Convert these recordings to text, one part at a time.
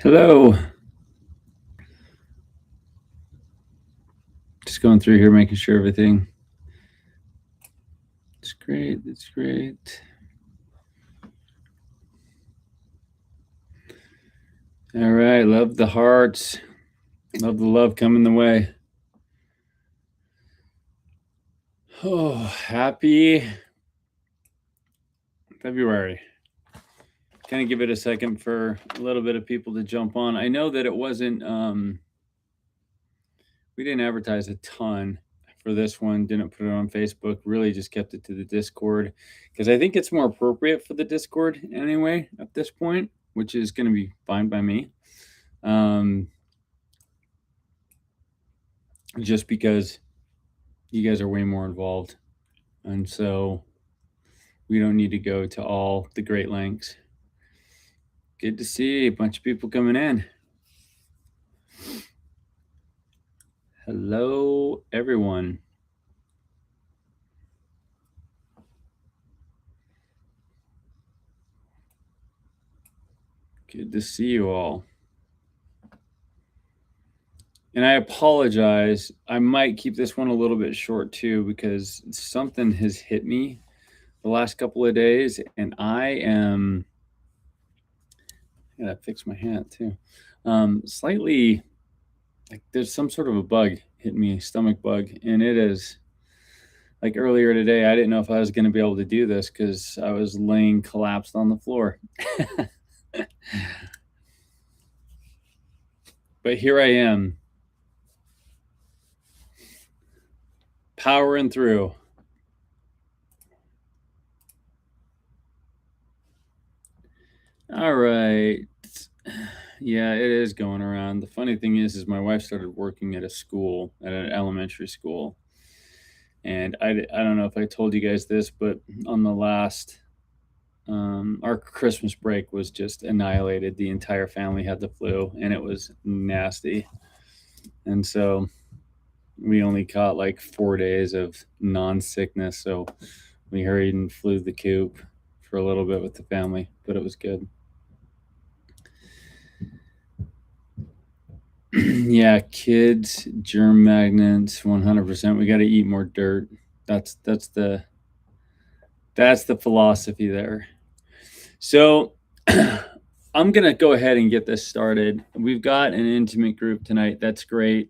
Hello. Just going through here, making sure everything is great. It's great. All right. Love the hearts. Love the love coming the way. Oh, happy February. Kind of give it a second for a little bit of people to jump on. I know that it wasn't, we didn't advertise a ton for this one, didn't put it on Facebook, really just kept it to the Discord because I think it's more appropriate for the Discord anyway at this point, which is going to be fine by me. Just because you guys are way more involved. And so we don't need to go to all the great lengths. Good to see a bunch of people coming in. Hello, everyone. Good to see you all. And I apologize. I might keep this one a little bit short too, because something has hit me the last couple of days, and I gotta fix my hat too. Slightly like there's some sort of a bug hit me, stomach bug, and it is like earlier today. I didn't know if I was going to be able to do this because I was laying collapsed on the floor. But here I am, powering through. All right. Yeah, it is going around. The funny thing is my wife started working at a school, at an elementary school. And I don't know if I told you guys this, but on the last, our Christmas break was just annihilated. The entire family had the flu, and it was nasty. And so we only caught like 4 days of non-sickness. So we hurried and flew the coop for a little bit with the family, but it was good. Yeah, kids, germ magnets, 100%. We got to eat more dirt. That's the philosophy there. So I'm going to go ahead and get this started. We've got an intimate group tonight. That's great.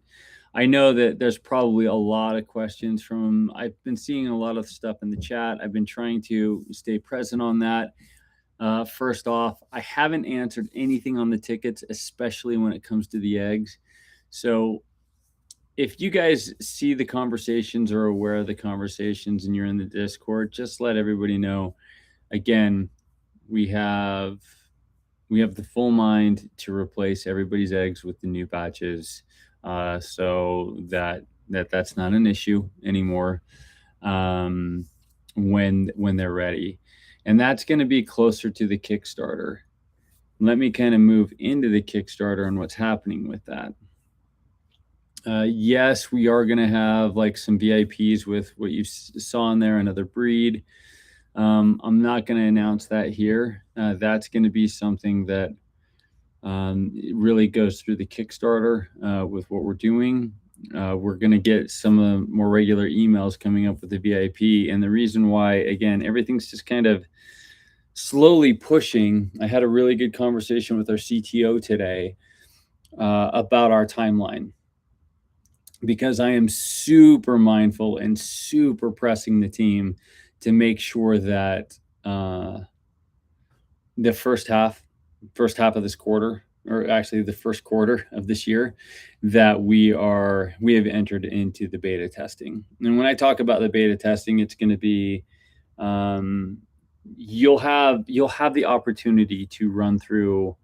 I know that there's probably a lot of questions from, I've been seeing a lot of stuff in the chat. I've been trying to stay present on that. First off, I haven't answered anything on the tickets, especially when it comes to the eggs. So if you guys see the conversations or are aware of the conversations and you're in the Discord, just let everybody know. Again, we have the full mind to replace everybody's eggs with the new batches, so that's not an issue anymore when they're ready. And that's going to be closer to the Kickstarter. Let me kind of move into the Kickstarter and what's happening with that. Yes, we are going to have like some VIPs with what you saw in there, another breed. I'm not going to announce that here. That's going to be something that really goes through the Kickstarter with what we're doing. We're going to get some more regular emails coming up with the VIP. And the reason why, again, everything's just kind of slowly pushing. I had a really good conversation with our CTO today about our timeline, because I am super mindful and super pressing the team to make sure that the first half of this quarter, or actually the first quarter of this year, that we have entered into the beta testing. And when I talk about the beta testing, it's going to be you'll have the opportunity to run through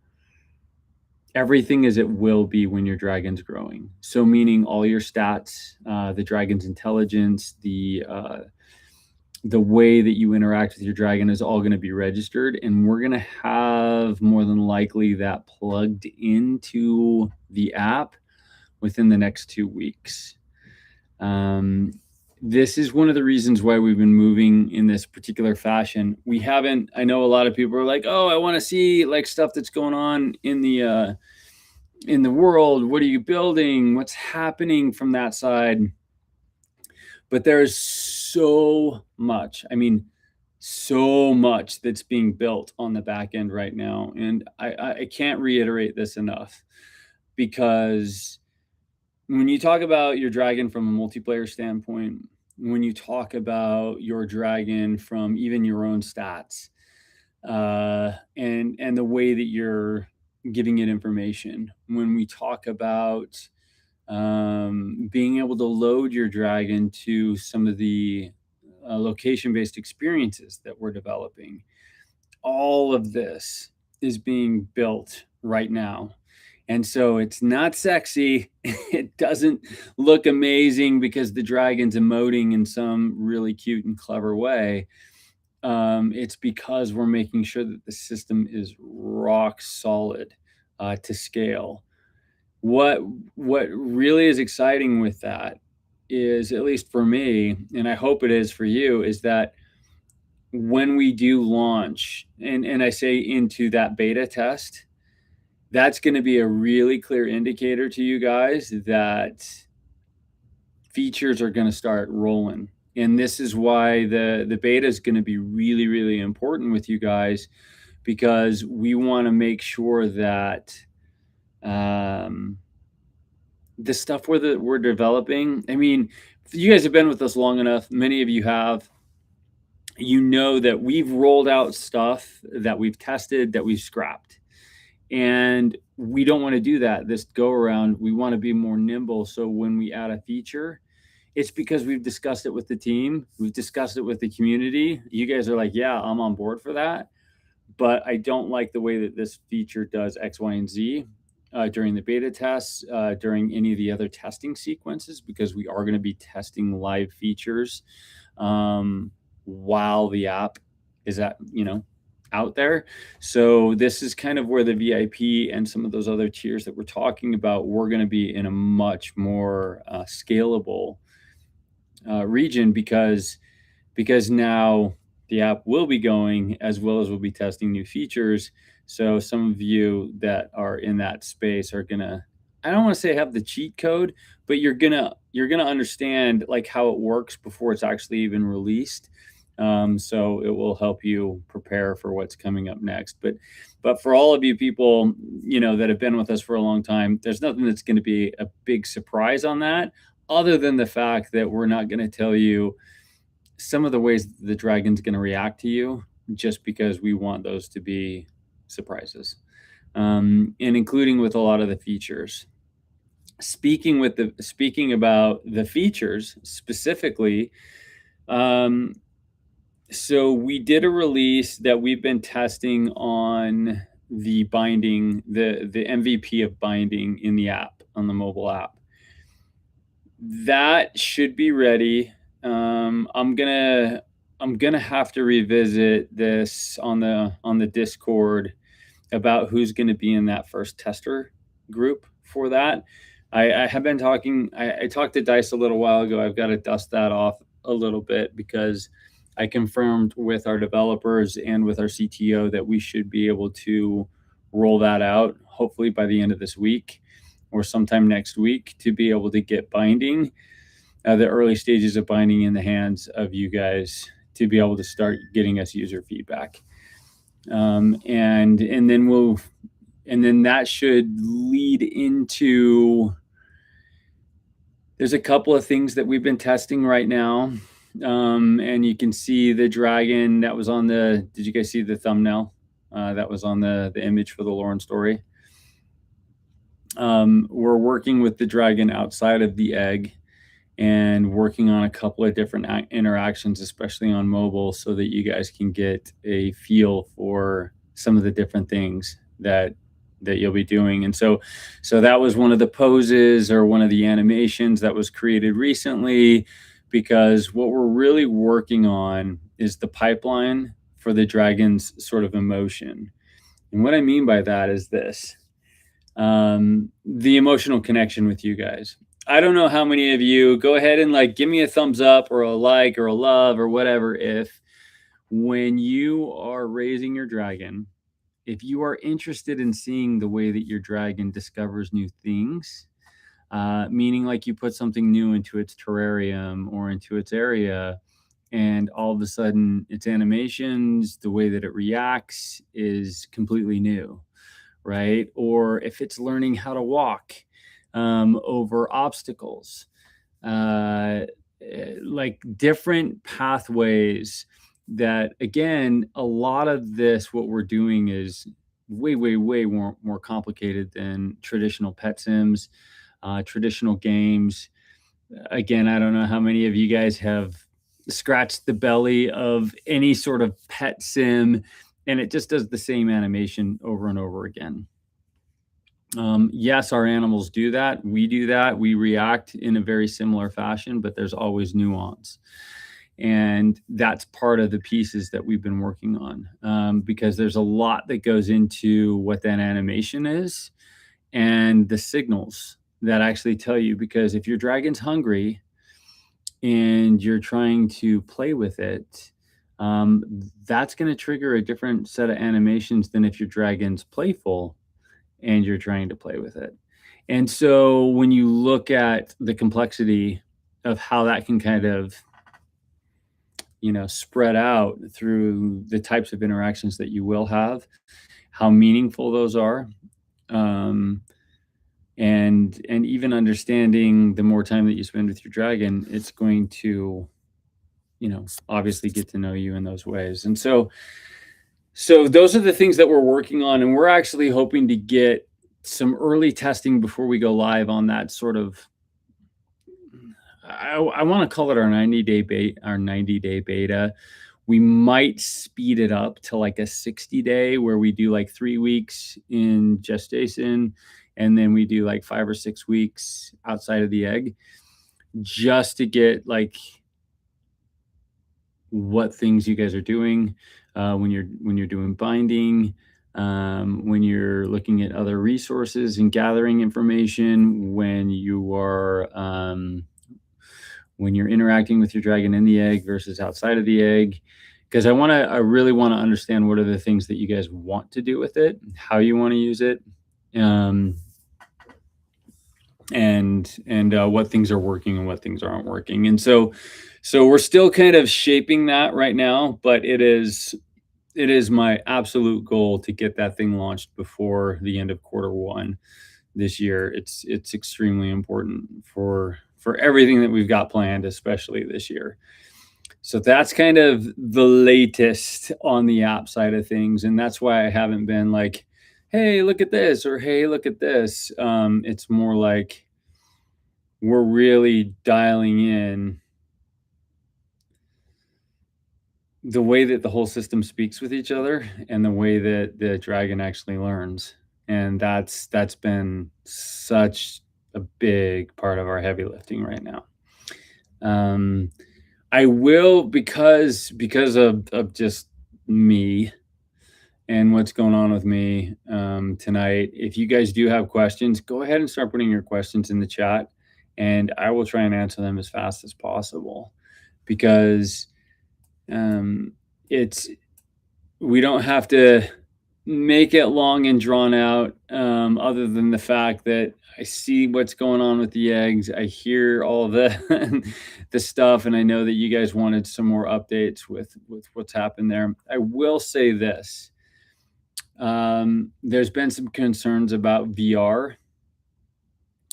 everything as it will be when your dragon's growing. So meaning all your stats, the dragon's intelligence, the way that you interact with your dragon is all going to be registered, and we're going to have more than likely that plugged into the app within the next 2 weeks. This is one of the reasons why we've been moving in this particular fashion. We haven't, I know a lot of people are like, oh, I want to see like stuff that's going on in the world. What are you building? What's happening from that side? But there's so much. I mean, so much that's being built on the back end right now. And I can't reiterate this enough, because when you talk about your dragon from a multiplayer standpoint, when you talk about your dragon from even your own stats, and the way that you're giving it information, when we talk about being able to load your dragon to some of the location-based experiences that we're developing, all of this is being built right now. And so it's not sexy. It doesn't look amazing because the dragon's emoting in some really cute and clever way. It's because we're making sure that the system is rock solid to scale. What what really is exciting with that is, at least for me, and I hope it is for you, is that when we do launch, and I say into that beta test, that's going to be a really clear indicator to you guys that features are going to start rolling. And this is why the beta is going to be really, really important with you guys, because we want to make sure that the stuff we're developing, I mean, you guys have been with us long enough, many of you have, you know that we've rolled out stuff that we've tested, that we've scrapped. And we don't want to do that this go around. We want to be more nimble. So when we add a feature, it's because we've discussed it with the team, we've discussed it with the community. You guys are like, yeah, I'm on board for that. But I don't like the way that this feature does X, Y, and Z during the beta tests, during any of the other testing sequences, because we are going to be testing live features while the app is out there. So this is kind of where the VIP and some of those other tiers that we're talking about, we're going to be in a much more scalable region, because now the app will be going, as well as we'll be testing new features. So some of you that are in that space are gonna, I don't want to say have the cheat code, but you're gonna understand like how it works before it's actually even released. So it will help you prepare for what's coming up next. But for all of you people, that have been with us for a long time, there's nothing that's going to be a big surprise on that, other than the fact that we're not going to tell you some of the ways the dragon's going to react to you, just because we want those to be surprises, and including with a lot of the features. Speaking about the features specifically, so we did a release that we've been testing on the binding, the MVP of binding in the app, on the mobile app. That should be ready. I'm gonna have to revisit this on the Discord about who's going to be in that first tester group for that. I have been talking. I talked to Dice a little while ago. I've got to dust that off a little bit, because I confirmed with our developers and with our CTO that we should be able to roll that out, hopefully by the end of this week or sometime next week, to be able to get binding, the early stages of binding in the hands of you guys, to be able to start getting us user feedback. And then that should lead into, there's a couple of things that we've been testing right now. And you can see the dragon that was on did you guys see the thumbnail? That was on the image for the Lauren story. We're working with the dragon outside of the egg, and working on a couple of different interactions, especially on mobile, so that you guys can get a feel for some of the different things that you'll be doing. And so that was one of the poses, or one of the animations that was created recently, because what we're really working on is the pipeline for the dragon's sort of emotion. And what I mean by that is this: the emotional connection with you guys. I don't know how many of you go ahead and like give me a thumbs up or a like or a love or whatever if when you are raising your dragon, if you are interested in seeing the way that your dragon discovers new things, meaning like you put something new into its terrarium or into its area, and all of a sudden its animations, the way that it reacts is completely new, right? Or if it's learning how to walk over obstacles, uh, like different pathways that, again, a lot of this, what we're doing is way more complicated than traditional pet sims, traditional games. Again, I don't know how many of you guys have scratched the belly of any sort of pet sim, and it just does the same animation over and over again. Yes, our animals do that. We do that. We react in a very similar fashion, but there's always nuance. And that's part of the pieces that we've been working on, because there's a lot that goes into what that animation is and the signals that actually tell you. Because if your dragon's hungry and you're trying to play with it, that's going to trigger a different set of animations than if your dragon's playful and you're trying to play with it. And so when you look at the complexity of how that can kind of, spread out through the types of interactions that you will have, how meaningful those are, um, and even understanding the more time that you spend with your dragon, it's going to, obviously get to know you in those ways. And so those are the things that we're working on, and we're actually hoping to get some early testing before we go live on that sort of. I want to call it our 90-day beta. We might speed it up to like a 60-day where we do like 3 weeks in gestation, and then we do like 5 or 6 weeks outside of the egg, just to get like what things you guys are doing when you're doing binding, when you're looking at other resources and gathering information, when you're interacting with your dragon in the egg versus outside of the egg. Because I really want to understand what are the things that you guys want to do with it, how you want to use it, and what things are working and what things aren't working. And so we're still kind of shaping that right now, but it is my absolute goal to get that thing launched before the end of quarter 1 this year. It's extremely important for everything that we've got planned, especially this year. So that's kind of the latest on the app side of things, and that's why I haven't been like, hey, look at this, or hey, look at this. It's more like we're really dialing in the way that the whole system speaks with each other and the way that the dragon actually learns. And that's been such a big part of our heavy lifting right now. I will, because of just me and what's going on with me tonight. If you guys do have questions, go ahead and start putting your questions in the chat, and I will try and answer them as fast as possible, because we don't have to make it long and drawn out, other than the fact that I see what's going on with the eggs. I hear all the the stuff, and I know that you guys wanted some more updates with what's happened there. I will say this. There's been some concerns about VR,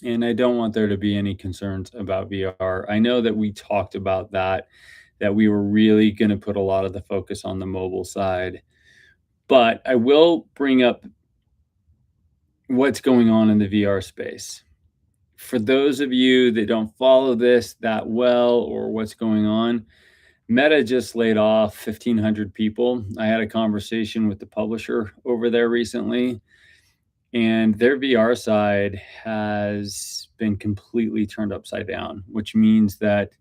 and I don't want there to be any concerns about VR. I know that we talked about that we were really going to put a lot of the focus on the mobile side. But I will bring up what's going on in the VR space. For those of you that don't follow this that well, or what's going on, Meta just laid off 1,500 people. I had a conversation with the publisher over there recently, and their VR side has been completely turned upside down, which means that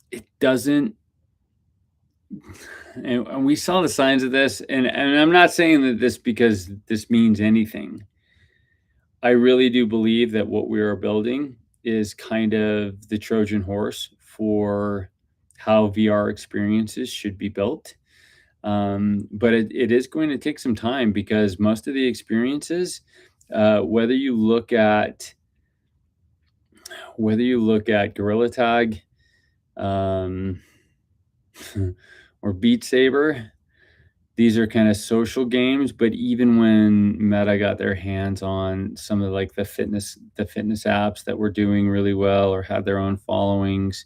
it doesn't. And we saw the signs of this, and I'm not saying that this because this means anything. I really do believe that what we are building is kind of the Trojan horse for how VR experiences should be built. But it is going to take some time because most of the experiences, whether you look at Gorilla Tag, um, or Beat Saber, these are kind of social games. But even when Meta got their hands on some of like the fitness apps that were doing really well or had their own followings,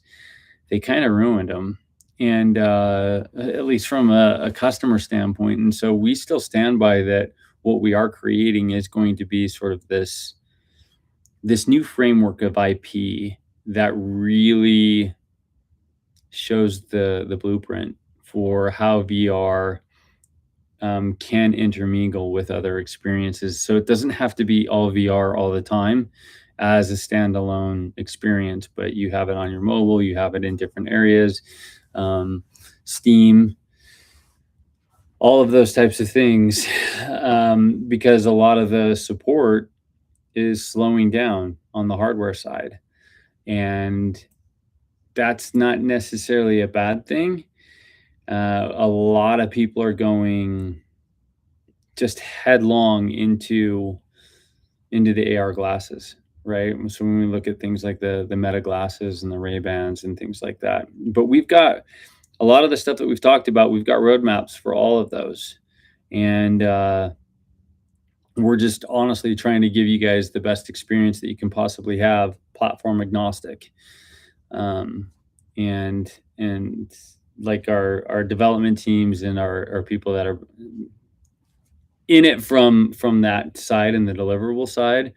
they kind of ruined them. And at least from a customer standpoint. And so we still stand by that. What we are creating is going to be sort of this new framework of IP that really shows the blueprint for how VR can intermingle with other experiences. So it doesn't have to be all VR all the time as a standalone experience, but you have it on your mobile, you have it in different areas, Steam, all of those types of things, because a lot of the support is slowing down on the hardware side. And that's not necessarily a bad thing. A lot of people are going just headlong into the AR glasses, right? So when we look at things like the Meta glasses and the Ray-Bans and things like that, but we've got a lot of the stuff that we've talked about. We've got roadmaps for all of those, and we're just honestly trying to give you guys the best experience that you can possibly have, platform agnostic. And like our development teams and our people that are in it from that side and the deliverable side,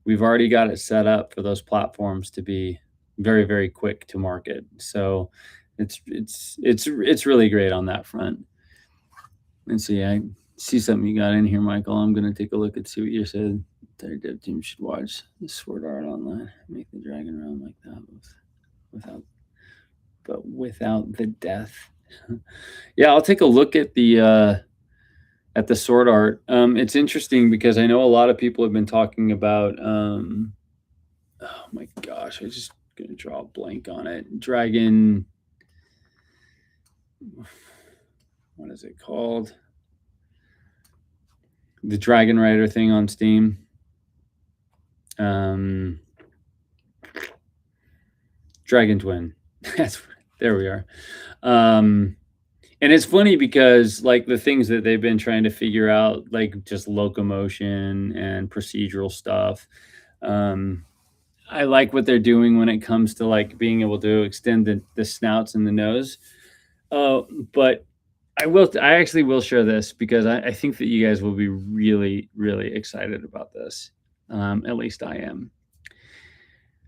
we've already got it set up for those platforms to be very, very quick to market. So it's really great on that front. Let's see, I see something you got in here, Michael. I'm gonna take a look and see what you said. Their dev team should watch the Sword Art Online. Make the dragon round like that without the death. Yeah, I'll take a look at the sword art. It's interesting because I know a lot of people have been talking about. Oh my gosh, I just gonna draw a blank on it. Dragon. What is it called? The Dragon Rider thing on Steam. Dragon Twin. There we are. And it's funny because like the things that they've been trying to figure out, like just locomotion and procedural stuff. I like what they're doing when it comes to like being able to extend the snouts and the nose. But I actually will share this because I think that you guys will be really, really excited about this. At least I am.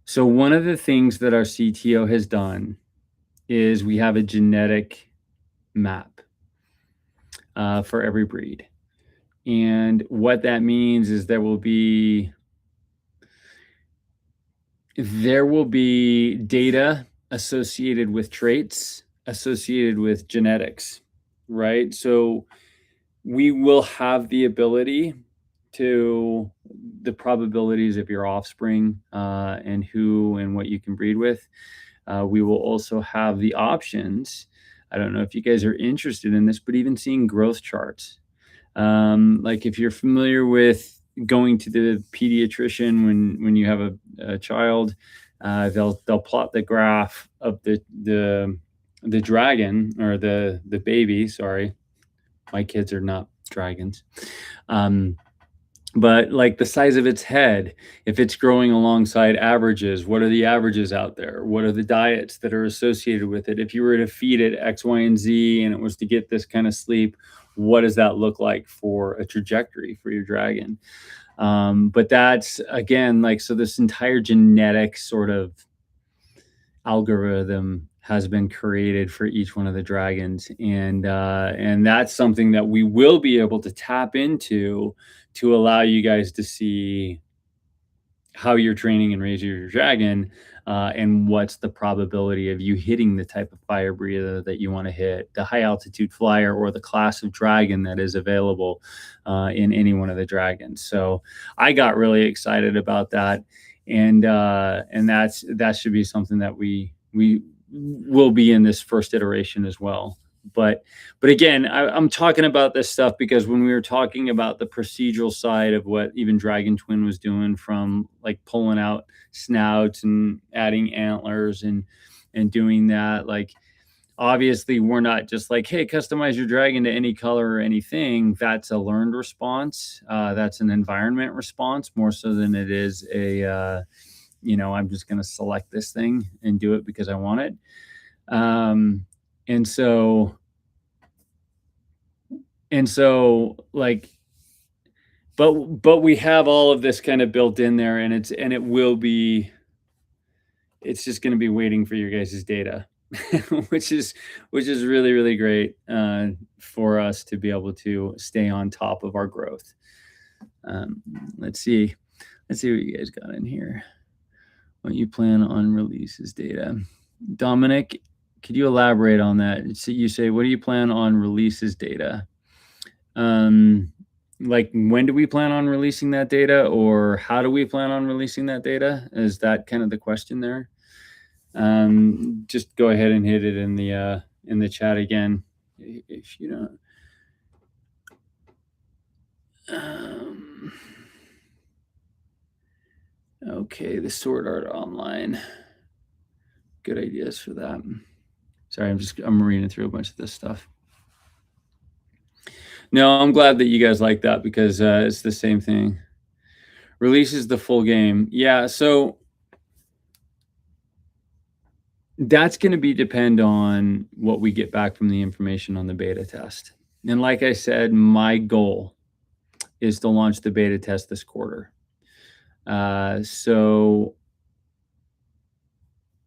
So one of the things that our CTO has done is we have a genetic map for every breed. And what that means is there will be data associated with traits, associated with genetics, right? So we will have the ability to the probabilities of your offspring and who and what you can breed with. We will also have the options. I don't know if you guys are interested in this, but even seeing growth charts. Like if you're familiar with going to the pediatrician when you have a child, they'll plot the graph of the dragon or the baby. Sorry, my kids are not dragons. But like the size of its head, if it's growing alongside averages, what are the averages out there? What are the diets that are associated with it? If you were to feed it X, Y, and Z, and it was to get this kind of sleep, what does that look like for a trajectory for your dragon? But that's, again, like, so this entire genetic sort of algorithm has been created for each one of the dragons. And that's something that we will be able to tap into to allow you guys to see how you're training and raising your dragon. and what's the probability of you hitting the type of fire breather that you want to hit, the high altitude flyer, or the class of dragon that is available in any one of the dragons. So I got really excited about that, and that should be something that we will be in this first iteration as well. But again, I'm talking about this stuff because when we were talking about the procedural side of what even Dragon Twin was doing, from like pulling out snouts and adding antlers and doing that, like obviously we're not just like, hey, customize your dragon to any color or anything. That's a learned response. That's an environment response more so than it is a I'm just going to select this thing and do it because I want it. And so like, but we have all of this kind of built in there, and it's just going to be waiting for your guys' data, which is really, really great for us to be able to stay on top of our growth. Let's see what you guys got in here. What you plan on releases data. Dominic, could you elaborate on that? So you say, what do you plan on releases data? Like, when do we plan on releasing that data, or how do we plan on releasing that data? Is that kind of the question there? Just go ahead and hit it in the chat again, if you don't. Okay, the Sword Art Online. Good ideas for that. Sorry, I'm reading through a bunch of this stuff. No, I'm glad that you guys like that, because it's the same thing. Releases the full game. Yeah, so that's going to depend on what we get back from the information on the beta test. And like I said, my goal is to launch the beta test this quarter. So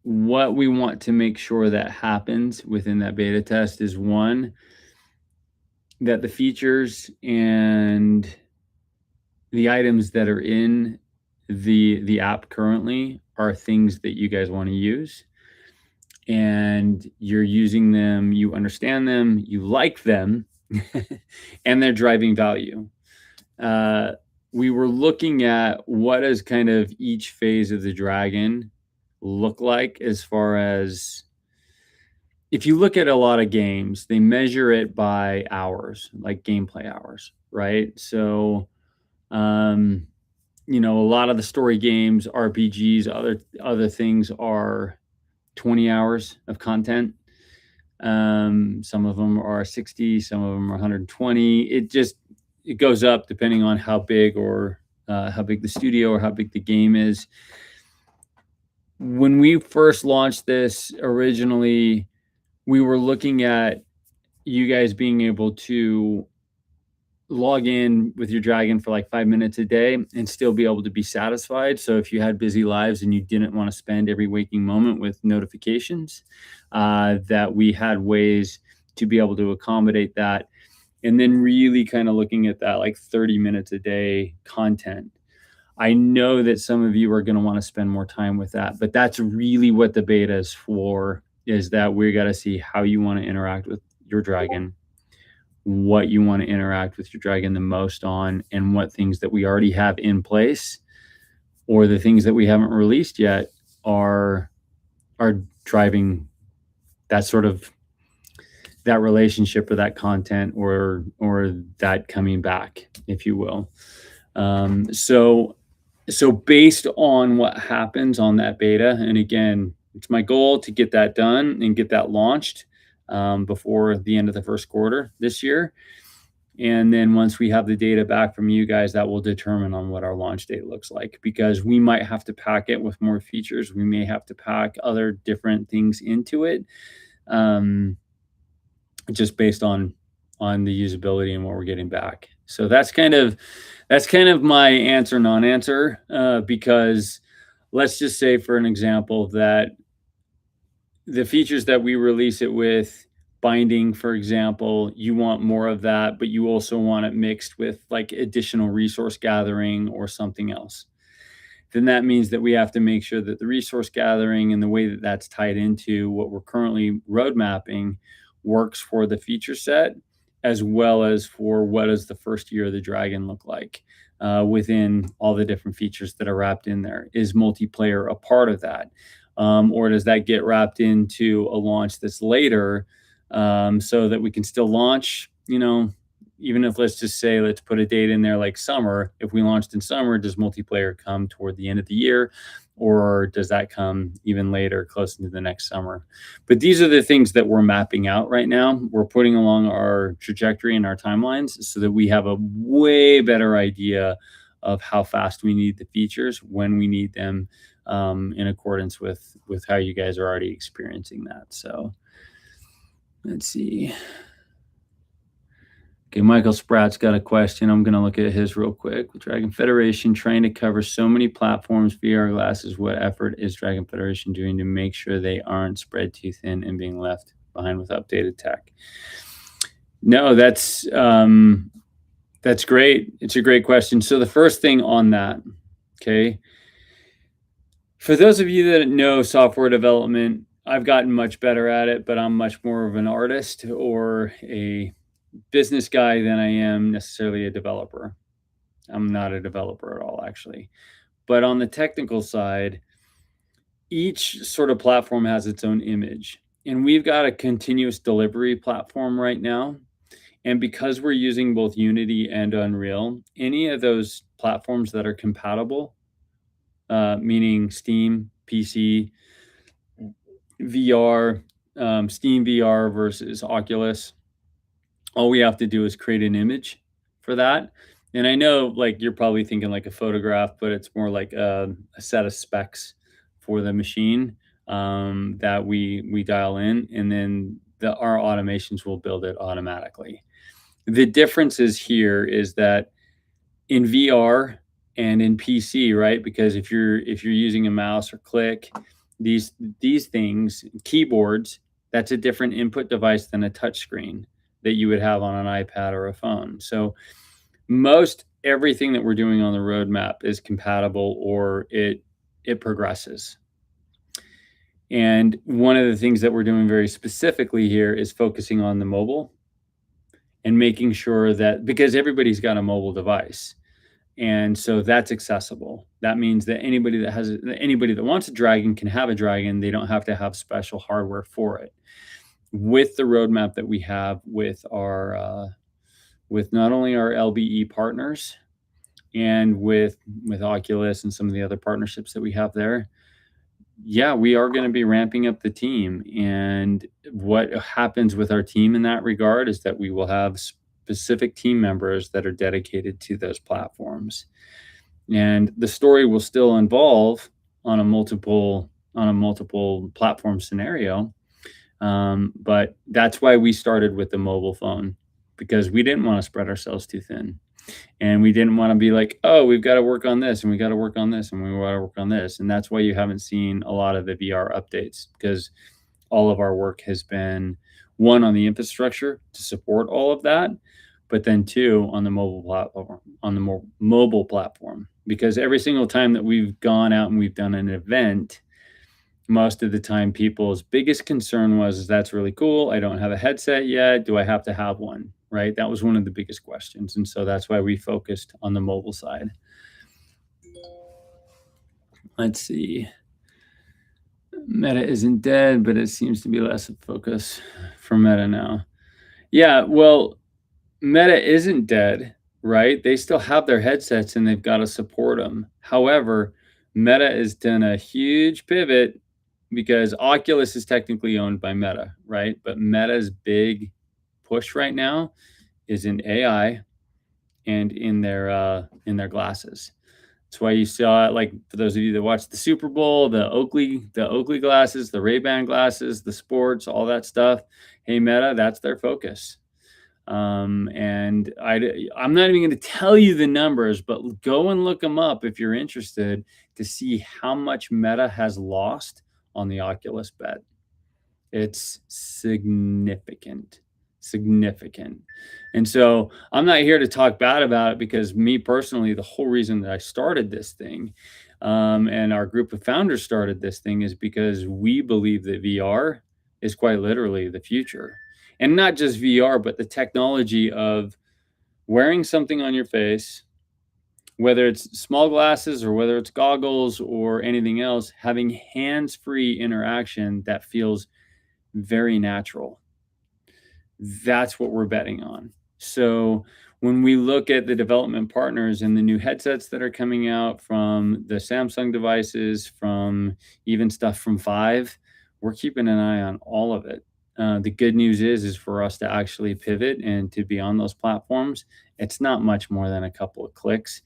what we want to make sure that happens within that beta test is, one, that the features and the items that are in the app currently are things that you guys want to use, and you're using them, you understand them, you like them, and they're driving value. We were looking at what does kind of each phase of the dragon look like, as far as, if you look at a lot of games, they measure it by hours, like gameplay hours, right? So, a lot of the story games, RPGs, other things are 20 hours of content. Some of them are 60, some of them are 120. It goes up depending on how big the studio or how big the game is. When we first launched this originally, we were looking at you guys being able to log in with your dragon for like 5 minutes a day and still be able to be satisfied. So if you had busy lives and you didn't want to spend every waking moment with notifications, that we had ways to be able to accommodate that. And then really kind of looking at that like 30 minutes a day content. I know that some of you are going to want to spend more time with that, but that's really what the beta is for, is that we got to see how you want to interact with your dragon, what you want to interact with your dragon the most on, and what things that we already have in place or the things that we haven't released yet are driving that sort of that relationship or that content or that coming back, if you will. So based on what happens on that beta, and again, it's my goal to get that done and get that launched before the end of the first quarter this year. And then once we have the data back from you guys, that will determine on what our launch date looks like, because we might have to pack it with more features. We may have to pack other different things into it, just based on the usability and what we're getting back. So that's kind of my answer, non-answer, because let's just say, for an example, that the features that we release it with, binding, for example, you want more of that, but you also want it mixed with like additional resource gathering or something else. then that means that we have to make sure that the resource gathering and the way that that's tied into what we're currently road mapping works for the feature set, as well as for what does the first year of the Dragon look like within all the different features that are wrapped in there. Is multiplayer a part of that? Or does that get wrapped into a launch that's later, so that we can still launch, even if, let's just say, let's put a date in there like summer. If we launched in summer, does multiplayer come toward the end of the year, or does that come even later, close into the next summer? But these are the things that we're mapping out right now. We're putting along our trajectory and our timelines so that we have a way better idea of how fast we need the features, when we need them, in accordance with how you guys are already experiencing that. So let's see. Okay, Michael Spratt's got a question. I'm going to look at his real quick. With Dragon Federation trying to cover so many platforms, VR glasses, what effort is Dragon Federation doing to make sure they aren't spread too thin and being left behind with updated tech? No, that's great. It's a great question. So the first thing on that, okay, for those of you that know software development, I've gotten much better at it, but I'm much more of an artist or a business guy than I am necessarily a developer. I'm not a developer at all, actually. But on the technical side, each sort of platform has its own image. And we've got a continuous delivery platform right now. And because we're using both Unity and Unreal, any of those platforms that are compatible, meaning Steam, PC, VR, Steam VR versus Oculus, all we have to do is create an image for that. And I know, like, you're probably thinking like a photograph, but it's more like a set of specs for the machine that we dial in, and then our automations will build it automatically. The difference is here is that in VR and in PC, right? Because if you're using a mouse or click, these things, keyboards, that's a different input device than a touch screen that you would have on an iPad or a phone. So most everything that we're doing on the roadmap is compatible, or it progresses. And one of the things that we're doing very specifically here is focusing on the mobile and making sure that, because everybody's got a mobile device, and so that's accessible. That means that anybody that wants a Dragon can have a Dragon. They don't have to have special hardware for it. With the roadmap that we have with our with not only our LBE partners and with Oculus and some of the other partnerships that we have there, yeah, we are going to be ramping up the team. And what happens with our team in that regard is that we will have specific team members that are dedicated to those platforms. And the story will still involve on a multiple platform scenario. But that's why we started with the mobile phone, because we didn't want to spread ourselves too thin. And we didn't want to be like, oh, we've got to work on this and we got to work on this and we got to work on this. And that's why you haven't seen a lot of the VR updates, because all of our work has been, one, on the infrastructure to support all of that, but then two, on the mobile platform, because every single time that we've gone out and we've done an event, most of the time people's biggest concern was, that's really cool, I don't have a headset yet, do I have to have one, right? That was one of the biggest questions. And so that's why we focused on the mobile side. Let's see. Meta isn't dead, but it seems to be less of focus for Meta now. Yeah, well, Meta isn't dead, right? They still have their headsets and they've got to support them. However, Meta has done a huge pivot, because Oculus is technically owned by Meta, right? But Meta's big push right now is in AI and in their glasses. That's why you saw it, like, for those of you that watched the Super Bowl, the Oakley glasses, the Ray-Ban glasses, the sports, all that stuff. Hey, Meta, that's their focus. And I'm not even going to tell you the numbers, but go and look them up if you're interested, to see how much Meta has lost on the Oculus bet. It's significant. And so I'm not here to talk bad about it, because me personally, the whole reason that I started this thing and our group of founders started this thing is because we believe that VR is quite literally the future. And not just VR, but the technology of wearing something on your face, whether it's small glasses or whether it's goggles or anything else, having hands-free interaction that feels very natural. That's what we're betting on. So when we look at the development partners and the new headsets that are coming out from the Samsung devices, from even stuff from Vive, we're keeping an eye on all of it. The good news is for us to actually pivot and to be on those platforms, it's not much more than a couple of clicks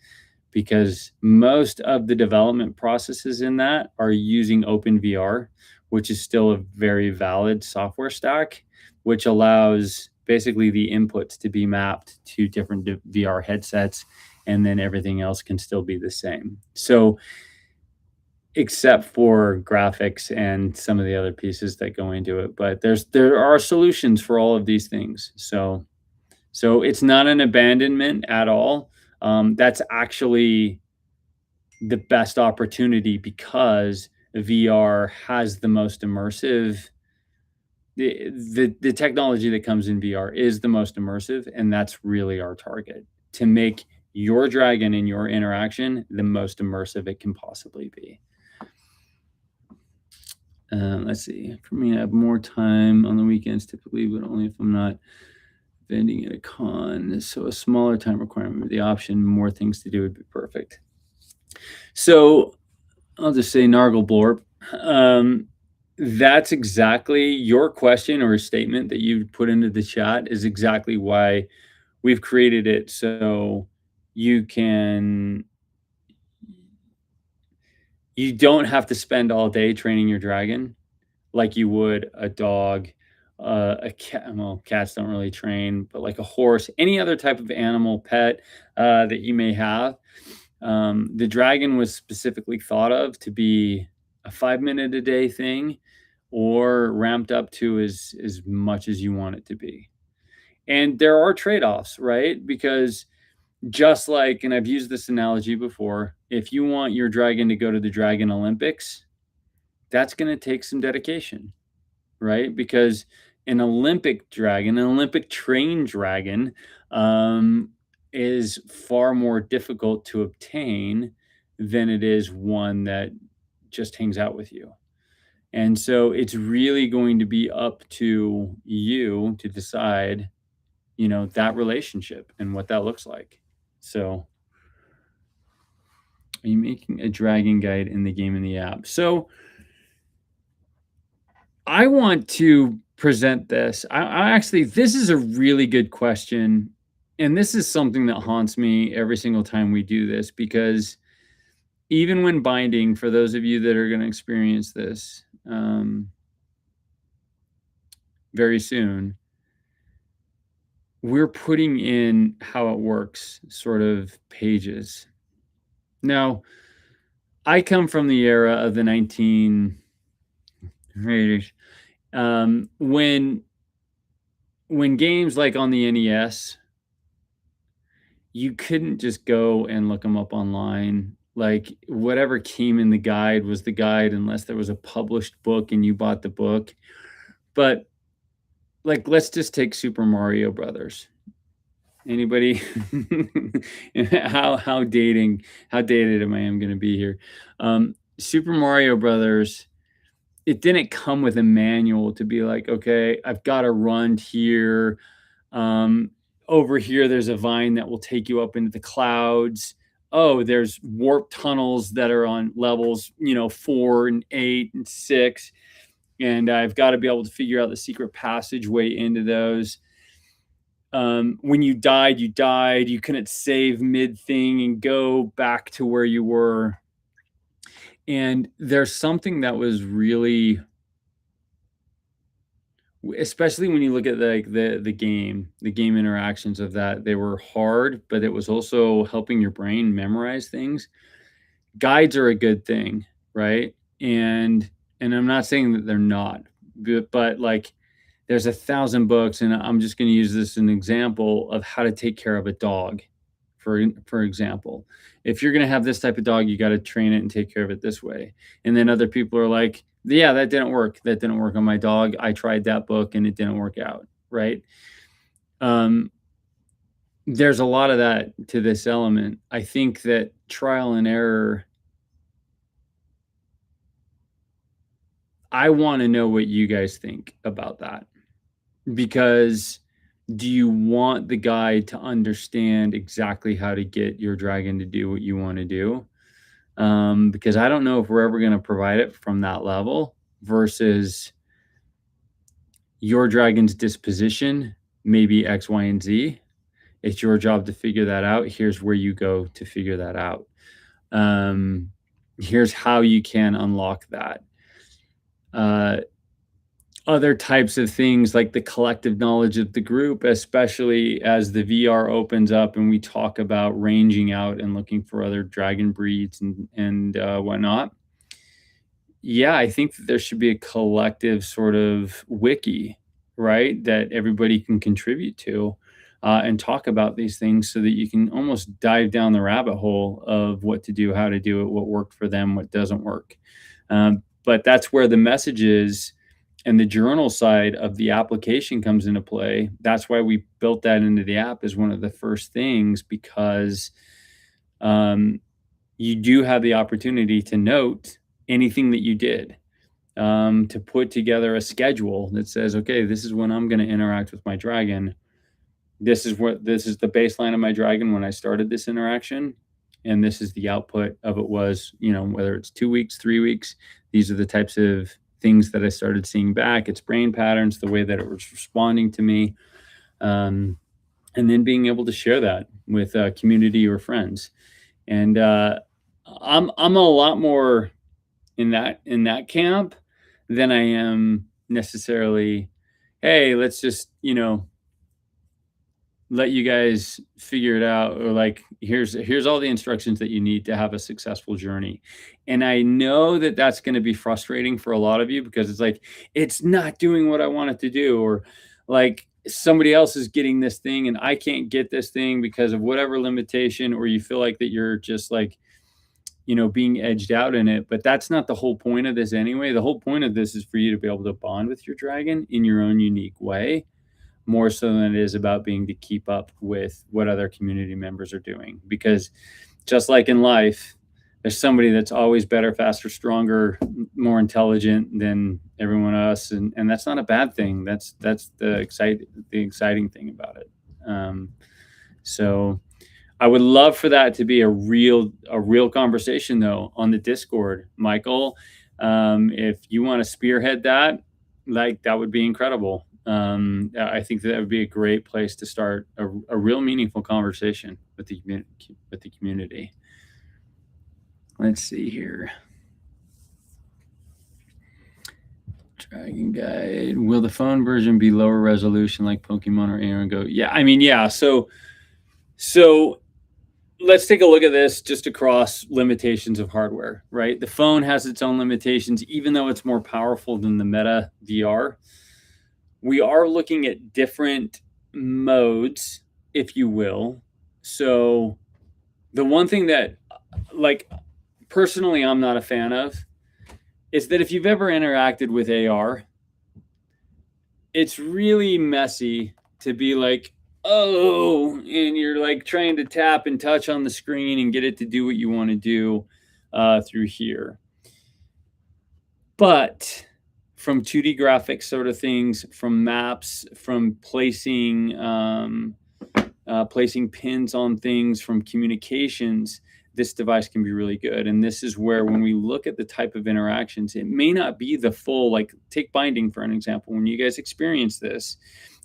because most of the development processes in that are using OpenVR, which is still a very valid software stack, which allows basically the inputs to be mapped to different VR headsets, and then everything else can still be the same. So, except for graphics and some of the other pieces that go into it, but there are solutions for all of these things. So it's not an abandonment at all. That's actually the best opportunity because VR has the most immersive. The technology that comes in VR is the most immersive, and that's really our target to make your dragon and your interaction the most immersive it can possibly be. Let's see. For me, I have more time on the weekends typically, but only if I'm not vending at a con. So a smaller time requirement with the option, more things to do would be perfect. So I'll just say Nargle Blorp. That's exactly your question or statement that you put into the chat is exactly why we've created it. So you don't have to spend all day training your dragon like you would a dog, a cat. Well, cats don't really train, but like a horse, any other type of animal pet that you may have. The dragon was specifically thought of to be a 5-minute a day thing or ramped up to as much as you want it to be. And there are trade-offs, right? Because just like, and I've used this analogy before, if you want your dragon to go to the Dragon Olympics, that's going to take some dedication, right? Because an Olympic dragon, an Olympic trained dragon, is far more difficult to obtain than it is one that just hangs out with you. And so it's really going to be up to you to decide, that relationship and what that looks like. So are you making a dragon guide in the game in the app? So I want to present this. I actually, this is a really good question. And this is something that haunts me every single time we do this, because even when binding, for those of you that are going to experience this very soon, we're putting in how it works sort of pages. Now, I come from the era of the 1980s, when games like on the NES, you couldn't just go and look them up online. Like whatever came in the guide was the guide, unless there was a published book and you bought the book. But like, let's just take Super Mario Brothers. Anybody? how dated am I going to be here? Super Mario Brothers, it didn't come with a manual to be like, okay, I've got to run here. Over here, there's a vine that will take you up into the clouds. Oh, there's warp tunnels that are on levels, 4 and 8 and 6. And I've got to be able to figure out the secret passageway into those. When you died. You couldn't save mid thing and go back to where you were. And there's something that was really, especially when you look at like the game interactions of that, they were hard, but it was also helping your brain memorize things. Guides are a good thing, right? And I'm not saying that they're not, but like there's 1,000 books, and I'm just going to use this as an example of how to take care of a dog, for example. If you're going to have this type of dog, you got to train it and take care of it this way. And then other people are like, yeah, that didn't work. That didn't work on my dog. I tried that book and it didn't work out. Right. Um, there's a lot of that to this element. I think that trial and error, I want to know what you guys think about that, because do you want the guide to understand exactly how to get your dragon to do what you want to do? Because I don't know if we're ever going to provide it from that level versus your dragon's disposition, maybe X, Y, and Z. It's your job to figure that out. Here's where you go to figure that out. Here's how you can unlock that. Other types of things like the collective knowledge of the group, especially as the VR opens up and we talk about ranging out and looking for other dragon breeds and whatnot. Yeah, I think that there should be a collective sort of wiki, right, that everybody can contribute to and talk about these things so that you can almost dive down the rabbit hole of what to do, how to do it, what worked for them, what doesn't work. But that's where the messages and the journal side of the application comes into play. That's why we built that into the app as one of the first things, because you do have the opportunity to note anything that you did, to put together a schedule that says, okay, this is when I'm going to interact with my dragon. This is the baseline of my dragon when I started this interaction. And this is the output of it was, whether it's 2 weeks, 3 weeks, these are the types of things that I started seeing back. Its brain patterns, the way that it was responding to me. And then being able to share that with community or friends. And I'm a lot more in that camp than I am necessarily, hey, let's just, let you guys figure it out, or like, here's all the instructions that you need to have a successful journey. And I know that that's going to be frustrating for a lot of you, because it's like, it's not doing what I want it to do, or like somebody else is getting this thing and I can't get this thing because of whatever limitation, or you feel like that you're just like, being edged out in it. But that's not the whole point of this anyway. The whole point of this is for you to be able to bond with your dragon in your own unique way, more so than it is about being to keep up with what other community members are doing. Because just like in life, there's somebody that's always better, faster, stronger, more intelligent than everyone else. And that's not a bad thing. That's the exciting thing about it. So I would love for that to be a real conversation though on the Discord, Michael. If you want to spearhead that, like, that would be incredible. I think that would be a great place to start a real meaningful conversation with the community. Let's see here. Dragon Guide. Will the phone version be lower resolution like Pokemon or Aaron Go? Yeah, I mean, yeah. So let's take a look at this just across limitations of hardware, right? The phone has its own limitations, even though it's more powerful than the Meta VR. We are looking at different modes, if you will. So the one thing that, like, personally I'm not a fan of is that if you've ever interacted with AR, it's really messy to be like, oh, and you're like trying to tap and touch on the screen and get it to do what you want to do through here. But from 2D graphics sort of things, from maps, from placing pins on things, from communications, this device can be really good. And this is where, when we look at the type of interactions, it may not be the full, like, take binding for an example. When you guys experience this,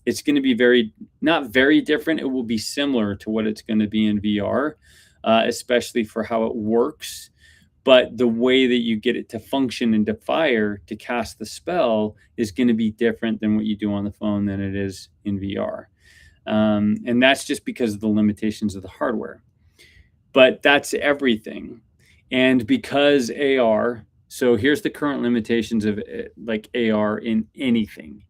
it's going to be not very different. It will be similar to what it's going to be in VR, especially for how it works. But the way that you get it to function and to fire, to cast the spell, is going to be different than what you do on the phone than it is in VR. And that's just because of the limitations of the hardware. But that's everything. And because AR, so here's the current limitations of like AR in anything.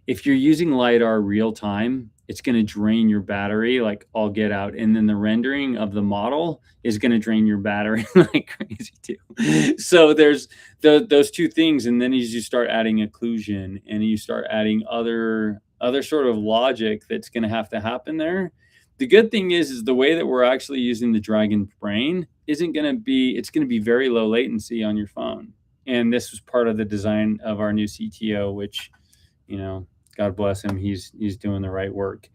If you're using LiDAR real time, it's going to drain your battery like all get out. And then the rendering of the model is going to drain your battery like crazy too. So there's those two things. And then as you start adding occlusion and you start adding other sort of logic that's going to have to happen there. The good thing is the way that we're actually using the Dragon brain isn't going to be, it's going to be very low latency on your phone. And this was part of the design of our new CTO, which, you know, God bless him, he's doing the right work.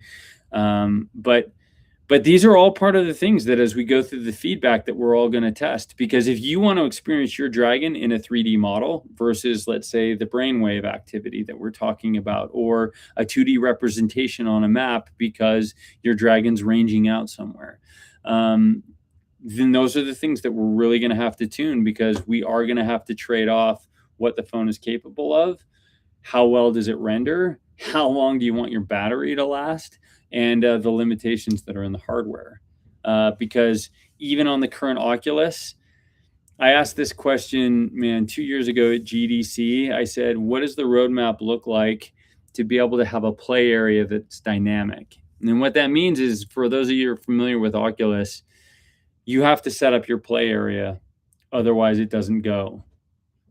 But these are all part of the things that as we go through the feedback that we're all going to test, because if you want to experience your Dragon in a 3D model versus, let's say, the brainwave activity that we're talking about, or a 2D representation on a map because your Dragon's ranging out somewhere, then those are the things that we're really going to have to tune, because we are going to have to trade off what the phone is capable of, how well does it render, how long do you want your battery to last, and the limitations that are in the hardware. Because even on the current Oculus, I asked this question, man, 2 years ago at GDC. I said, what does the roadmap look like to be able to have a play area that's dynamic? And what that means is, for those of you who are familiar with Oculus, you have to set up your play area. Otherwise, it doesn't go.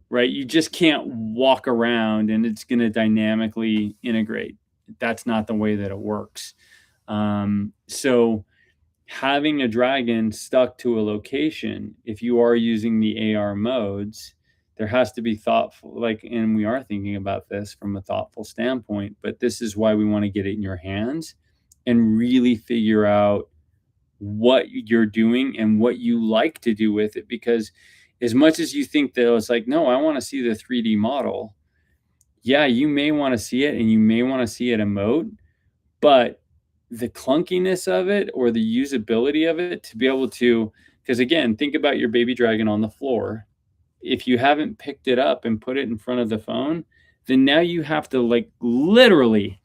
Right? You just can't walk around and it's going to dynamically integrate. That's not the way that it works. So having a Dragon stuck to a location, if you are using the AR modes, there has to be thoughtful, like, and we are thinking about this from a thoughtful standpoint, but this is why we want to get it in your hands and really figure out what you're doing and what you like to do with it. Because as much as you think that it's like, no, I want to see the 3D model. Yeah, you may want to see it and you may want to see it emote, but the clunkiness of it or the usability of it to be able to, because again, think about your baby Dragon on the floor. If you haven't picked it up and put it in front of the phone, then now you have to like literally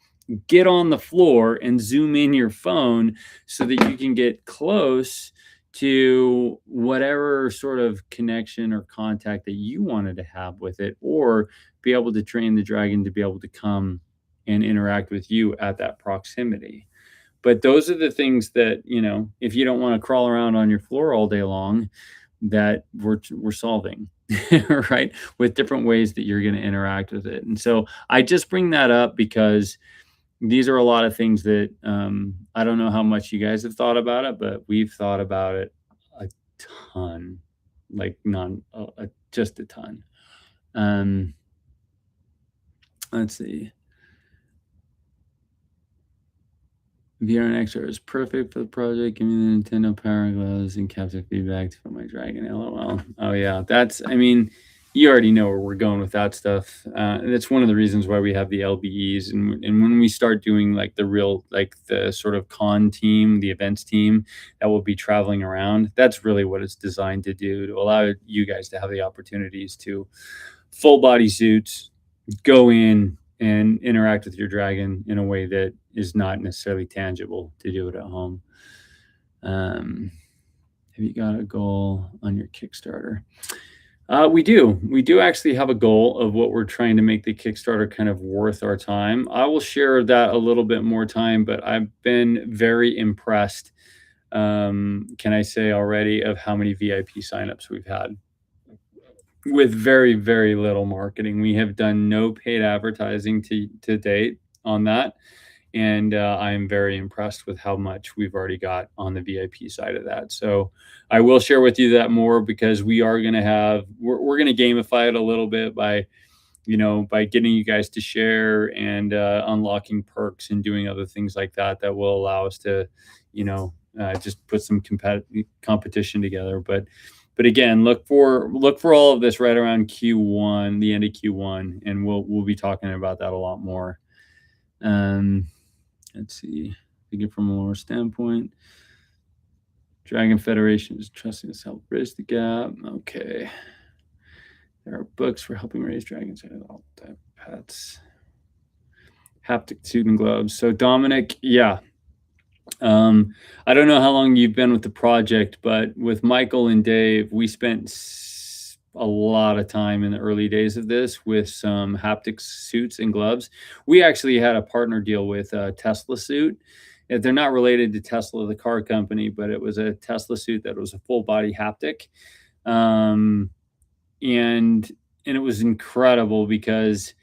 get on the floor and zoom in your phone so that you can get close to whatever sort of connection or contact that you wanted to have with it, or be able to train the Dragon to be able to come and interact with you at that proximity. But those are the things that, you know, if you don't want to crawl around on your floor all day long, that we're solving, right? With different ways that you're going to interact with it. And so I just bring that up because these are a lot of things that I don't know how much you guys have thought about it, but we've thought about it a ton, like just a ton. Let's see. VR and XR is perfect for the project. Give me the Nintendo Power Gloves and capture feedback to put my Dragon. LOL. Oh yeah, that's. I mean, you already know where we're going with that stuff. That's one of the reasons why we have the LBEs, and when we start doing like the real, like the sort of con team, the events team that will be traveling around. That's really what it's designed to do, to allow you guys to have the opportunities to full body suits, go in and interact with your Dragon in a way that is not necessarily tangible to do it at home. Have you got a goal on your Kickstarter? We do actually have a goal of what we're trying to make the Kickstarter kind of worth our time. I will share that a little bit more time, but I've been very impressed, can I say already, of how many VIP signups we've had with very, very little marketing. We have done no paid advertising to date on that. And I'm very impressed with how much we've already got on the VIP side of that. So I will share with you that more, because we are going to have, we're going to gamify it a little bit by, you know, by getting you guys to share and unlocking perks and doing other things like that will allow us to, you know, just put some competition together. But again, look for all of this right around Q1, the end of Q1, and we'll be talking about that a lot more. Let's see. Thinking from a more standpoint, Dragon Federation is trusting us to help bridge the gap. Okay. There are books for helping raise dragons. All type pets. Haptic suit and gloves. So Dominic, yeah. I don't know how long you've been with the project, but with Michael and Dave, we spent a lot of time in the early days of this with some haptic suits and gloves. We actually had a partner deal with a Tesla suit. They're not related to Tesla, the car company, but it was a Tesla suit that was a full body haptic. Um, and and it was incredible because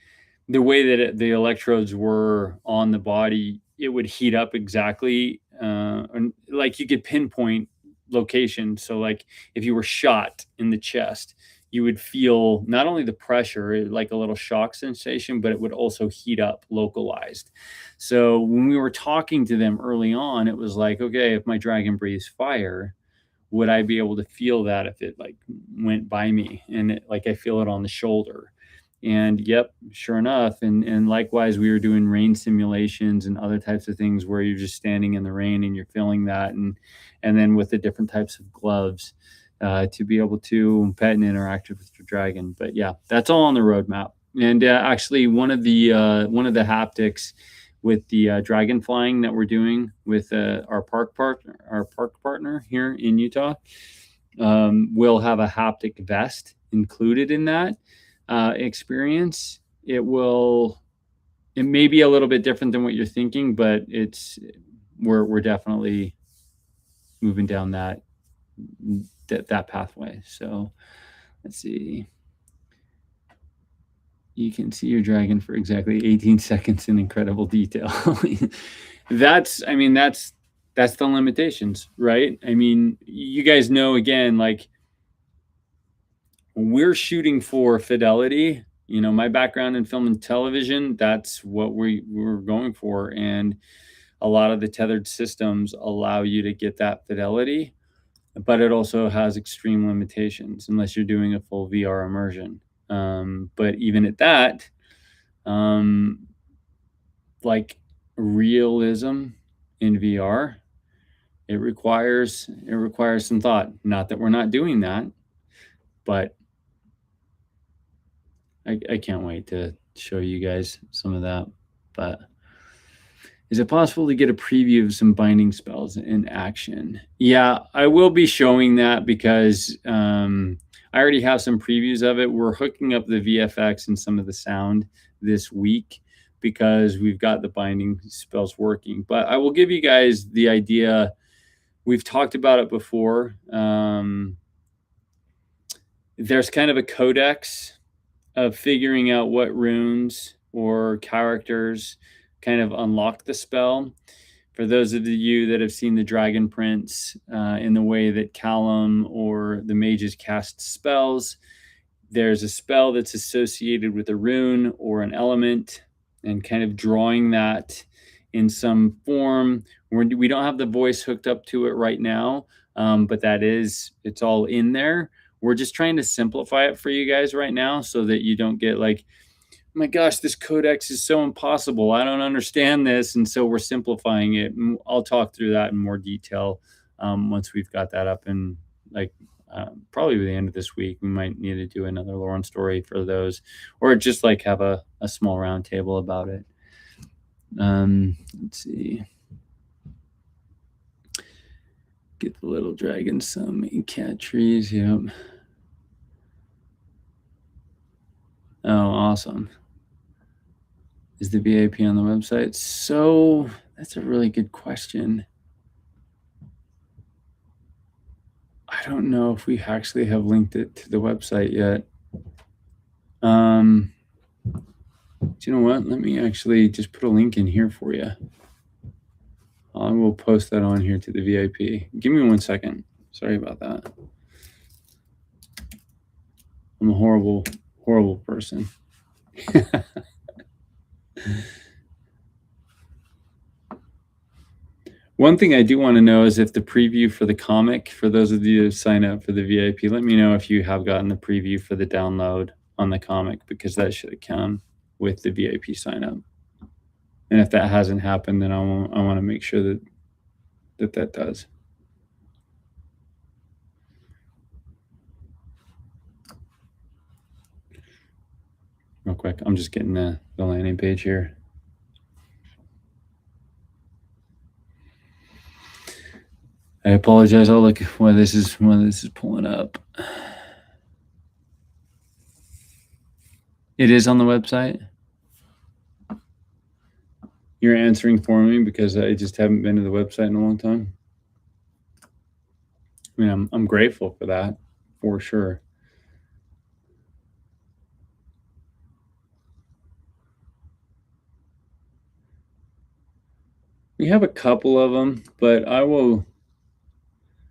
the way that the electrodes were on the body, it would heat up exactly, and like you could pinpoint location. So, like if you were shot in the chest, you would feel not only the pressure, like a little shock sensation, but it would also heat up localized. So when we were talking to them early on, it was like, okay, if my dragon breathes fire, would I be able to feel that if it like went by me and like I feel it on the shoulder? And yep, sure enough. And likewise, we were doing rain simulations and other types of things where you're just standing in the rain and you're feeling that, and then with the different types of gloves to be able to pet and interact with your dragon. But yeah, that's all on the roadmap. And actually, one of the haptics with the dragon flying that we're doing with our park partner here in Utah. We'll have a haptic vest included in that experience. It may be a little bit different than what you're thinking, but we're definitely moving down that pathway. So let's see. You can see your dragon for exactly 18 seconds in incredible detail. I mean, that's the limitations, right? I mean, you guys know, again, like we're shooting for fidelity. You know, my background in film and television, that's what we're going for. And a lot of the tethered systems allow you to get that fidelity, but it also has extreme limitations unless you're doing a full VR immersion. But even at that, like realism in VR, it requires some thought. Not that we're not doing that, but I can't wait to show you guys some of that. But is it possible to get a preview of some binding spells in action? Yeah, I will be showing that because I already have some previews of it. We're hooking up the VFX and some of the sound this week because we've got the binding spells working. But I will give you guys the idea. We've talked about it before. There's kind of a codex of figuring out what runes or characters kind of unlock the spell. For those of you that have seen the Dragon Prince in the way that Callum or the mages cast spells, there's a spell that's associated with a rune or an element, and kind of drawing that in some form. We don't have the voice hooked up to it right now, but it's all in there. We're just trying to simplify it for you guys right now so that you don't get like, oh my gosh, this codex is so impossible. I don't understand this. And so we're simplifying it. And I'll talk through that in more detail once we've got that up. And like probably by the end of this week, we might need to do another Lauren story for those, or just like have a small round table about it. Let's see. Get the little dragon some cat trees. Yep. Oh, awesome. Is the VIP on the website? So that's a really good question. I don't know if we actually have linked it to the website yet. Do you know what? Let me actually just put a link in here for you. I will post that on here to the VIP. Give me 1 second. Sorry about that. I'm a horrible, horrible person. One thing I do want to know is if the preview for the comic, for those of you who sign up for the VIP, let me know if you have gotten the preview for the download on the comic, because that should come with the VIP sign up. And if that hasn't happened, then I want to make sure that does. Real quick, I'm just getting the landing page here. I apologize. I'll look while this is pulling up. It is on the website. You're answering for me because I just haven't been to the website in a long time. I mean, I'm grateful for that, for sure. We have a couple of them, but I will,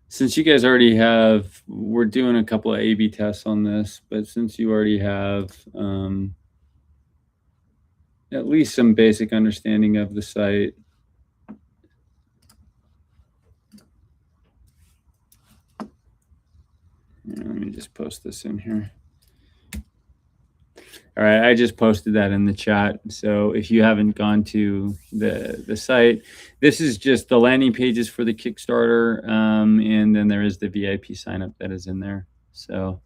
since you guys already have, we're doing a couple of A/B tests on this, but since you already have at least some basic understanding of the site. Let me just post this in here. All right, I just posted that in the chat. So if you haven't gone to the site, this is just the landing pages for the Kickstarter, and then there is the VIP sign up that is in there. So,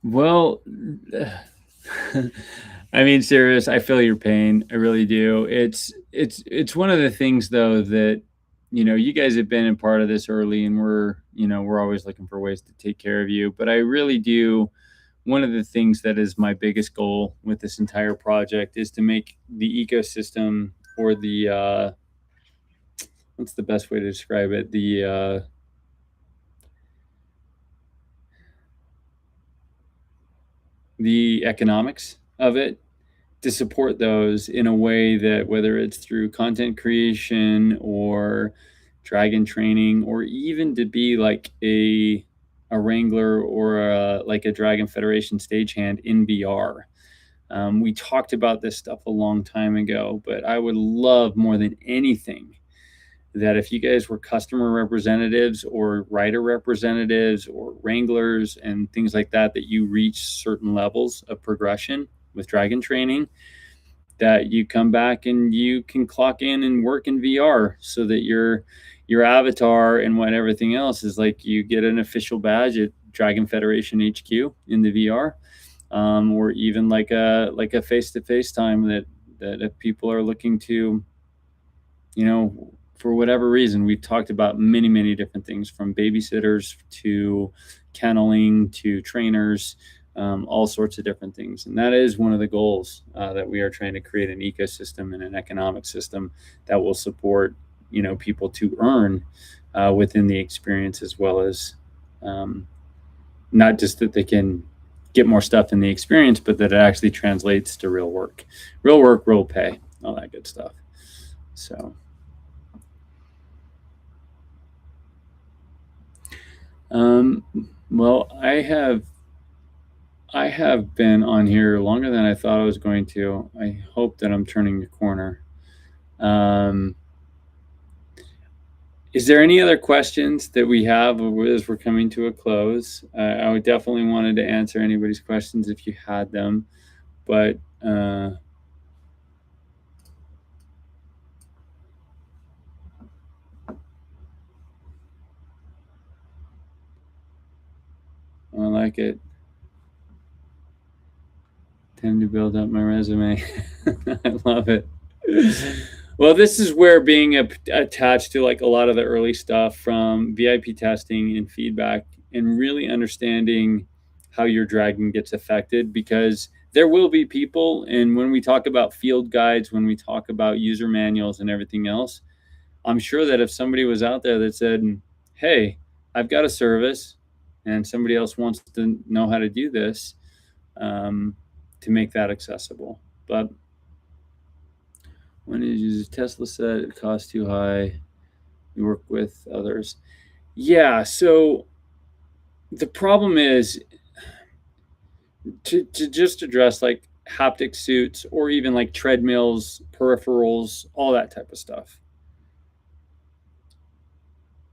well, I mean, serious. I feel your pain. I really do. It's one of the things though that you guys have been a part of this early, and we're always looking for ways to take care of you. But I really do. One of the things that is my biggest goal with this entire project is to make the ecosystem, or the what's the best way to describe it, the economics of it, to support those in a way that, whether it's through content creation or dragon training, or even to be like a wrangler or like a Dragon Federation stagehand in VR. We talked about this stuff a long time ago, but I would love more than anything that if you guys were customer representatives or rider representatives or wranglers and things like that, that you reach certain levels of progression with dragon training, that you come back and you can clock in and work in VR, so that your avatar and what everything else is like, you get an official badge at Dragon Federation HQ in the VR, or even like a face-to-face time that if people are looking to, for whatever reason. We've talked about many different things, from babysitters to kenneling to trainers, all sorts of different things. And that is one of the goals, that we are trying to create an ecosystem and an economic system that will support, people to earn within the experience, as well as not just that they can get more stuff in the experience, but that it actually translates to real work, real pay, all that good stuff. So, well, I have been on here longer than I thought I was going to. I hope that I'm turning the corner. Is there any other questions that we have as we're coming to a close? I would definitely wanted to answer anybody's questions if you had them, but I like it. Time to build up my resume. I love it. Well, this is where being attached to like a lot of the early stuff from VIP testing and feedback, and really understanding how your dragon gets affected, because there will be people, and when we talk about field guides, when we talk about user manuals and everything else, I'm sure that if somebody was out there that said, hey, I've got a service and somebody else wants to know how to do this, to make that accessible. But when you use a Tesla set, it costs too high. You work with others. Yeah, so the problem is to just address like haptic suits, or even like treadmills, peripherals, all that type of stuff.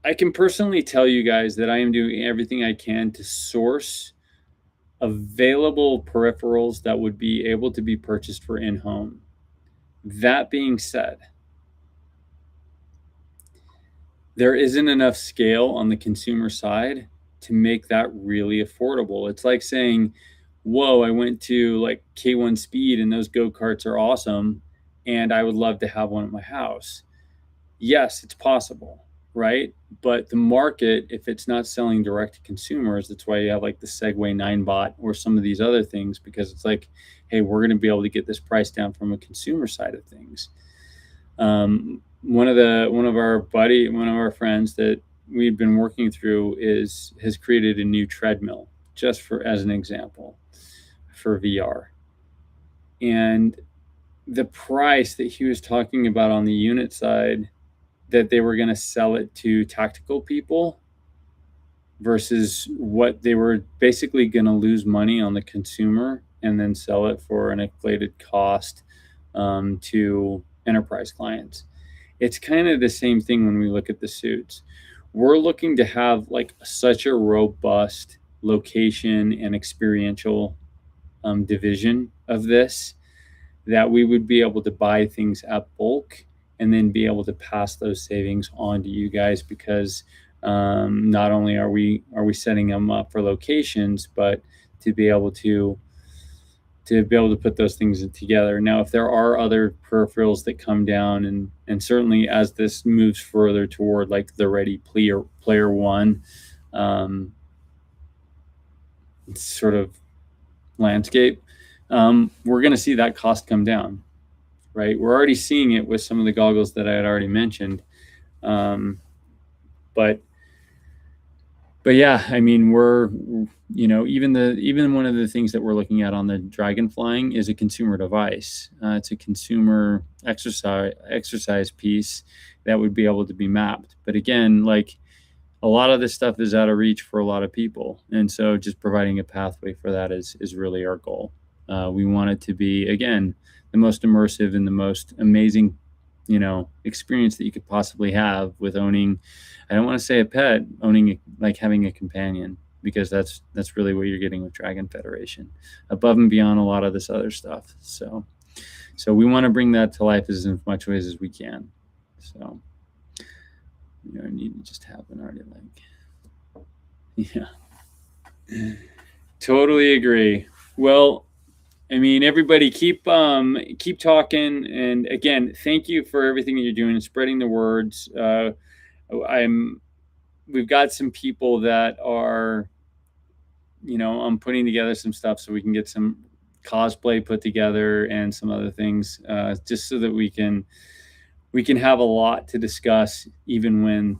I can personally tell you guys that I am doing everything I can to source available peripherals that would be able to be purchased for in-home. That being said, there isn't enough scale on the consumer side to make that really affordable. It's like saying, whoa, I went to like K1 Speed and those go-karts are awesome, and I would love to have one at my house. Yes, it's possible. right? But the market, if it's not selling direct to consumers, that's why you have like the Segway 9bot or some of these other things, because it's like, hey, we're going to be able to get this price down from a consumer side of things. One of our friends that we've been working through has created a new treadmill, just for as an example, for VR. And the price that he was talking about on the unit side, that they were going to sell it to tactical people, versus what they were basically going to lose money on the consumer and then sell it for an inflated cost to enterprise clients. It's kind of the same thing when we look at the suits. We're looking to have like such a robust location and experiential division of this, that we would be able to buy things at bulk and then be able to pass those savings on to you guys, because not only are we setting them up for locations, but to be able to put those things together. Now, if there are other peripherals that come down, and certainly as this moves further toward like the Ready Player One sort of landscape, we're going to see that cost come down, right? We're already seeing it with some of the goggles that I had already mentioned. But yeah, I mean, we're, even one of the things that we're looking at on the Dragonflying is a consumer device. It's a consumer exercise piece that would be able to be mapped. But again, like, a lot of this stuff is out of reach for a lot of people. And so just providing a pathway for that is really our goal. We want it to be, again, the most immersive and the most amazing, experience that you could possibly have with owning, I don't want to say a pet, owning, like having a companion, because that's really what you're getting with Dragon Federation, above and beyond a lot of this other stuff. So we want to bring that to life as much ways as we can. So, I need to just happen already, like, yeah. Totally agree. Well, I mean, everybody keep talking, and again, thank you for everything that you're doing and spreading the words. We've got some people that are, I'm putting together some stuff so we can get some cosplay put together and some other things, just so that we can have a lot to discuss, even when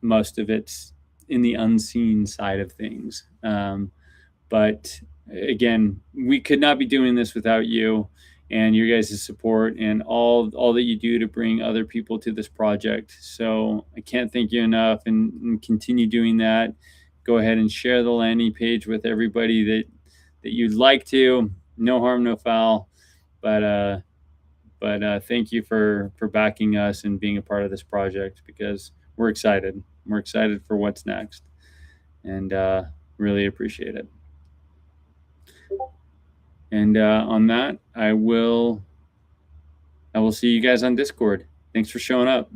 most of it's in the unseen side of things. But again, we could not be doing this without you and your guys' support and all that you do to bring other people to this project. So I can't thank you enough, and continue doing that. Go ahead and share the landing page with everybody that you'd like to. No harm, no foul. But thank you for backing us and being a part of this project, because we're excited. We're excited for what's next, and really appreciate it. And on that, I will see you guys on Discord. Thanks for showing up.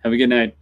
Have a good night.